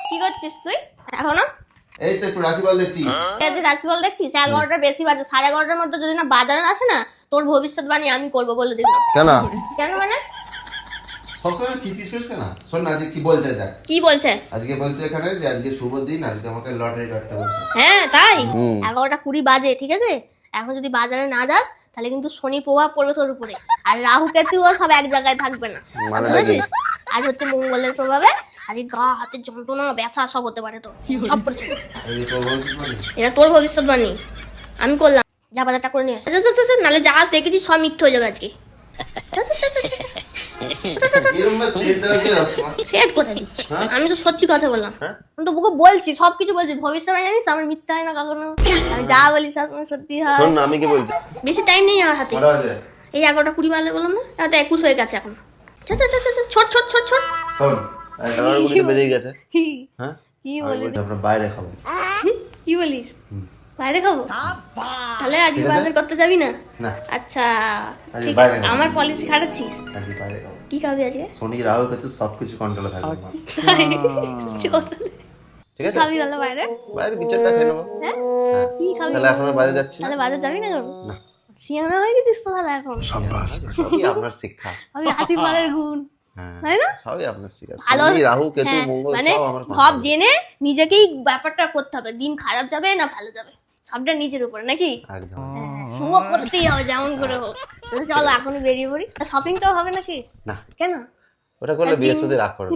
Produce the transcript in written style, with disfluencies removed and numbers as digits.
কি করছিস তুই এখনো? এই তো একটু রাশিফল দেখছি। এই যে রাশিফল দেখছিস, 11টার বেশি বাজে, 11:30টার মধ্যে যদি না বাজারে আসে না, তোর ভবিষ্যৎবাণী আমি করবো বলে দিলাম। কেন কেন মানে? সবসময় খিচিস করিস কেন? শোন না, আজকে কি বলছে দেখ। কি বলছে? আজকে বলছে এখানে যে আজকে শুভ দিন, আজকে আমাকে লটারি কাটতে বলছে। হ্যাঁ তাই, 11:20 বাজে, ঠিক আছে? এখন যদি বাজারে না যাস তাহলে কিন্তু শনি প্রভাব পড়বে তোর উপরে, আর রাহু কেতুও সব এক জায়গায় থাকবে না, বুঝেছিস? আর হচ্ছে মঙ্গলের প্রভাবে আজকে গা হাতে যন্ত্রণা ব্যথা সব হতে পারে, তোর সব পড়ছে। এই তোর ভবিষ্যৎবাণী। এটা তোর ভবিষ্যৎবাণী আমি করলাম। যা বাজারটা করে নিয়ে আসে, নাহলে জাহাজ দেখেছিস সব মিথ্যে হয়ে যাবে আজকে। এরকম ভাবে থ্রেট দেওয়া কি দরকার? সেট কোথায় দিচ্ছি? আমি তো সত্যি কথা বললাম, আমি তো তোকে বলছি, সবকিছু বলছি। ভবিষ্যৎবাণী জানিস আমার মিথ্যা হয় না কখনো, আমি যা বলি সবসময় সত্যি হয়। শোন না, আমি কি বলছি? বেশি টাইম নেই আমার হাতে। কটা বাজে? এই 11:20 বাজে বললাম না, এটা 21 হয়ে গেছে এখন। ছোট ছোট ছোট ছোট। শোন, 11:20 তো বেজেই গেছে। কি হ্যাঁ, কি আমি বলিস? বলছি আমরা বাইরে খাবো। কি বলিস? বাইরে খাবো? তাহলে আজকে ঠিক আছে। বাজার করতে যাবি না? না, আচ্ছা আজকে ঠিক বাইরে আছে, খাবো। আমার পলিসি খাটাচ্ছিস। আজকে বাইরে খাবো। কি খাবি আজকে? শনি রাহু কেতু সবকিছু কন্ট্রোলে থাকবে আমার। চল তাহলে। ঠিক আছে, খাবি তাহলে বাইরে? বাইরে কিছু একটা খেয়ে নেবো। হ্যাঁ হ্যাঁ, কি খাবি? তাহলে এখন আর বাইরে যাচ্ছি না। তাহলে বাজার যাবি না কেন? না, সিয়ানা হয়ে গেছিস তো তাহলে এখন। সবই আপনার শিক্ষা। আমি হাসি পালের গুণ, হ্যাঁ, তাই না? সবই আপনার শিক্ষা। ভালো, শনি রাহু কেতু হ্যাঁ, মঙ্গল মানে সব আমার সব control এ। জেনে নিজেকেই ব্যাপারটা করতে হবে, দিন খারাপ যাবে না ভালো যাবে সবটা নিজের উপরে নাকি? একদম। শুভ করতেই হবে যেমন করে হোক। তাহলে চলো এখনই বেরিয়ে পড়ি। শপিংটাও হবে নাকি? না, কেন? ওটা করলে বৃহস্পতি রাগ করবে।